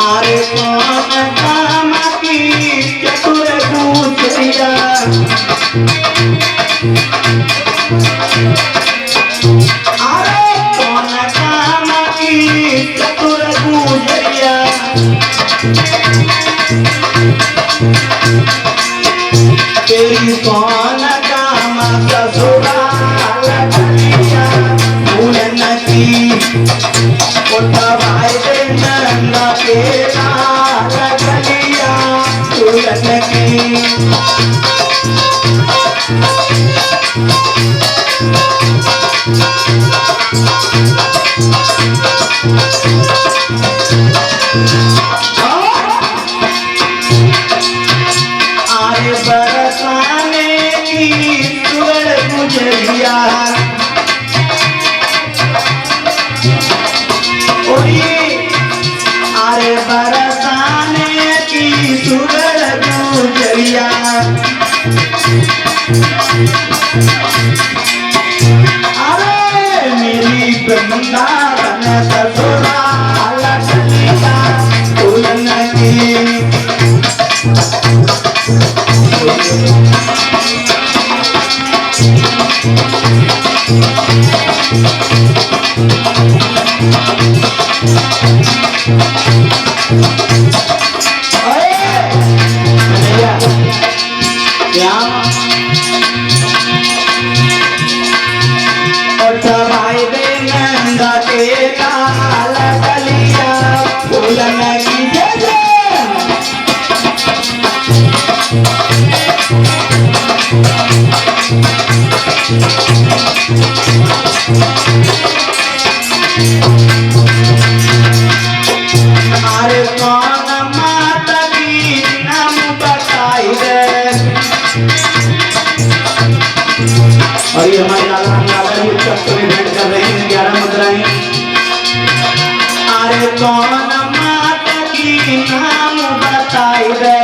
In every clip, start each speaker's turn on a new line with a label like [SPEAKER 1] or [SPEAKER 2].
[SPEAKER 1] अरे कौन काम की चतुर गुजरिया, अरे कौन काम की चतुर गुजरिया, तेरी कौन काम ससुराल गलिया, फूलन की उठवाए नंगा के लाल गलिया, फूलन की आरे बरसाने की सुगड़ गुजरिया, अरे बरसाने की सुगड़ गुजरिया, अरे मेरी वृंदावन ससुराल गलिया, फूलन की उठवाए दे नंगा के लाल गलिया, फूलन की जय जय। अरे कौन माता की नाम बताई दे, और ये हमारे लाला जी उत्सव में भेंट कर रहे हैं 11 मुद्राएं। अरे कौन माता की नाम बताई दे,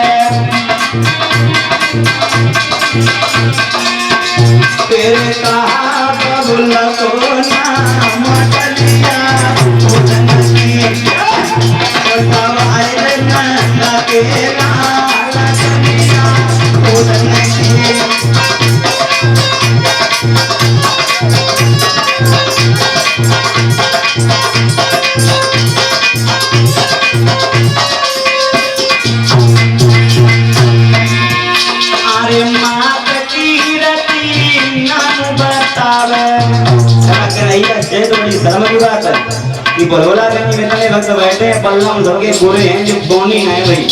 [SPEAKER 1] तेरे कहा बबुल को नाम गलिया, फूलन की उठवाए नंगा के लाल गलिया, फूलन की अरे मात की रती नाम बतावे, जय तो बड़ी शर्म की बात है कि बलौला गंज में इतने वक्त बैठे हैं, पल्लम धोके गोरे हैं जो बोनी है भाई।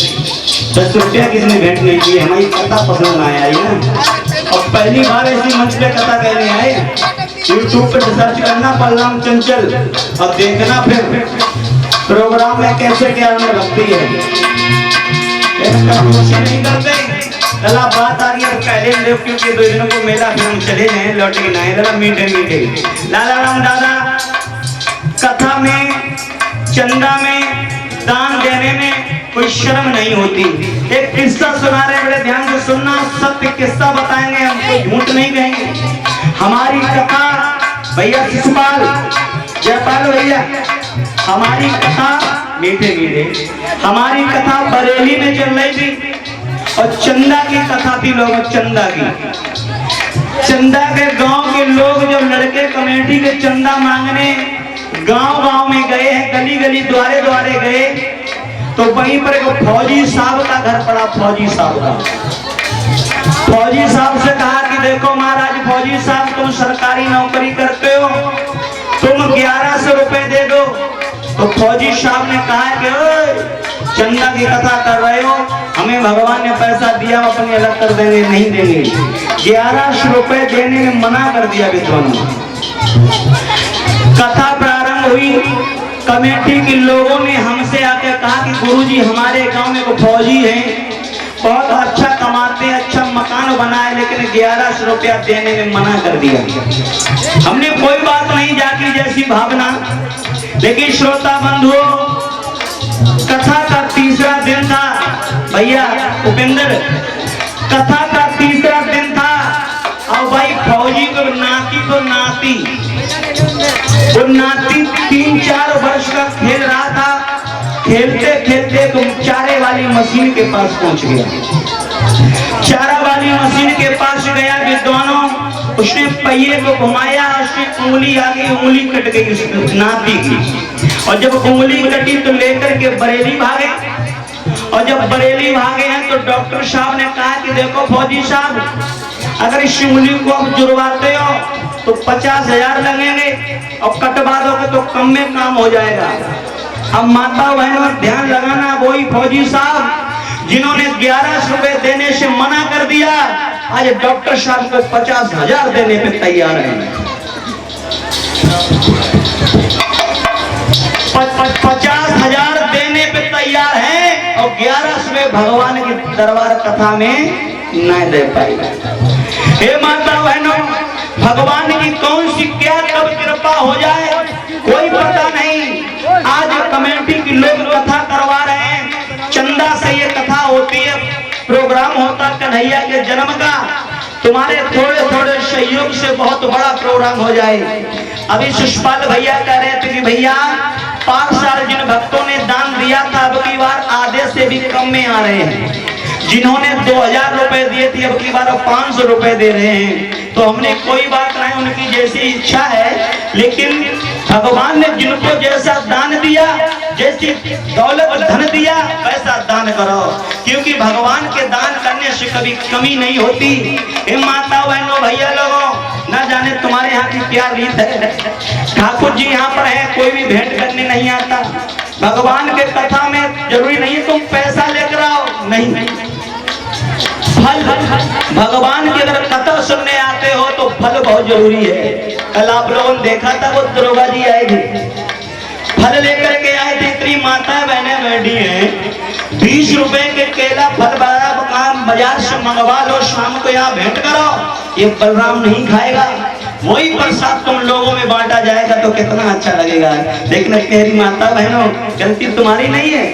[SPEAKER 1] 10 रुपया किसने भेंट नहीं की, हमारी कथा पसंद आया है ना। और पहली बार ऐसी मंच पे कथा कहने आए, यूट्यूब पर सर्च करना पल्लम चंचल और देखना फिर प्रोग्राम में कैसे क्या उन्हें लगती है। नहीं करते चला बात आ गई अब पहले लोग, क्योंकि 2 दिनों को मेला फिर हम चले जाए लौट के ना जरा मीठे मीठे। लाला राम दादा कथा में चंदा में दान देने में कोई शर्म नहीं होती। एक किस्सा सुना रहे, बड़े ध्यान से सुनना, सत्य किस्सा बताएंगे, हम कोई झूठ नहीं कहेंगे। हमारी कथा भैया शिशुपाल जयपाल भैया, हमारी कथा मीठे मीठे, हमारी कथा बरेली में चल रही थी और चंदा की कथा थी। लोग चंदा की, चंदा के गांव के लोग जो लड़के कमेटी के चंदा मांगने गांव-गांव में गए हैं, गली गली द्वारे द्वारे गए, तो वहीं पर एक फौजी साहब का घर पड़ा। फौजी साहब का, फौजी साहब से कहा कि देखो महाराज फौजी साहब, तुम सरकारी नौकरी करते हो, तुम 1100 रुपए दे दो। तो फौजी साहब ने कहा कि चंदा की कथा कर रहे हो, हमें भगवान ने पैसा दिया, अपने अलग कर देंगे, नहीं देंगे। 1100 रुपए देने में मना कर दिया विद्वान। कथा प्रारंभ हुई, कमेटी के लोगों ने हमसे आके कहा कि गुरुजी हमारे गांव में वो फौजी हैं, बहुत अच्छा कमाते हैं, अच्छा मकान बनाए, लेकिन 1100 रुपया देने में मना कर दिया। हमने कोई बात नहीं जाकी जैसी भावना, लेकिन श्रोता बंधुओं कथा का तीसरा दिन था भैया उपेंद्र, कथा का तीसरा दिन था और भाई फौजी को नाती को वो नाती 3-4 वर्ष का खेल रहा था। खेलते खेलते तुम चारे वाली मशीन के पास पहुंच गया। चारा वाली मशीन के पास गया विद्वानों, उसने पहिए को घुमाया, उसकी उंगली आ गई, उंगली कट गई उस नाती की। और जब उंगली कटी तो लेकर के बरेली भागे। और जब बरेली भागे हैं तो डॉक्टर साहब ने कहा कि देखो फौजी साहब, अगर इस उंगली को आप जुड़वाते हो तो 50,000 लगेंगे और कटवा दोगे तो कम में काम हो जाएगा। अब माता बहनों ध्यान लगाना, वही फौजी साहब जिन्होंने 1100 रुपए देने से मना कर दिया, आज डॉक्टर साहब को 50,000 देने पे तैयार हैं। 50,000 देने पे तैयार हैं और 1100 रुपए भगवान की दरबार कथा में न दे पाएगा। हे माता बहनों, भगवान की कौन सी क्या कब कृपा हो जाए कोई पता नहीं। आज कमेटी के लोग कथा करवा रहे हैं, चंदा से ये कथा होती है, प्रोग्राम होता कन्हैया के जन्म का। तुम्हारे थोड़े थोड़े सहयोग से बहुत बड़ा प्रोग्राम हो जाए। अभी सुषपाल भैया कह रहे थे कि भैया 5 साल जिन भक्तों ने दान दिया था अब की बार आधे से भी कम में आ रहे हैं। जिन्होंने 2000 रुपए दिए थे अब की बार 500 रुपए दे रहे हैं। तो हमने कोई बात नहीं, उनकी जैसी इच्छा है, लेकिन भगवान ने जिनको जैसा दान दिया, जैसी दौलत धन दिया, वैसा दान करो, क्योंकि भगवान के दान करने से कभी कमी नहीं होती। हे माता बहनों भैया लोगों, न जाने तुम्हारे यहाँ की क्या रीत है। ठाकुर जी यहाँ पर है, कोई भी भेंट करने नहीं आता। भगवान के कथा में जरूरी नहीं तुम पैसा लेकर आओ, नहीं, फल। भगवान की अगर कथा सुनने आते हो तो फल बहुत जरूरी है। कल आप लोगों ने देखा था वो दरोगा जी आए थे, फल लेकर के आए थे। इतनी माता बहने बैठी हैं, 20 रुपए के केला फल बाजार से मंगवा लो, शाम को यहाँ भेंट करो। ये बलराम नहीं खाएगा, वही प्रसाद तुम लोगों में बांटा जाएगा तो कितना अच्छा लगेगा। लेकिन मेरी माता बहनों, गलती तुम्हारी नहीं है।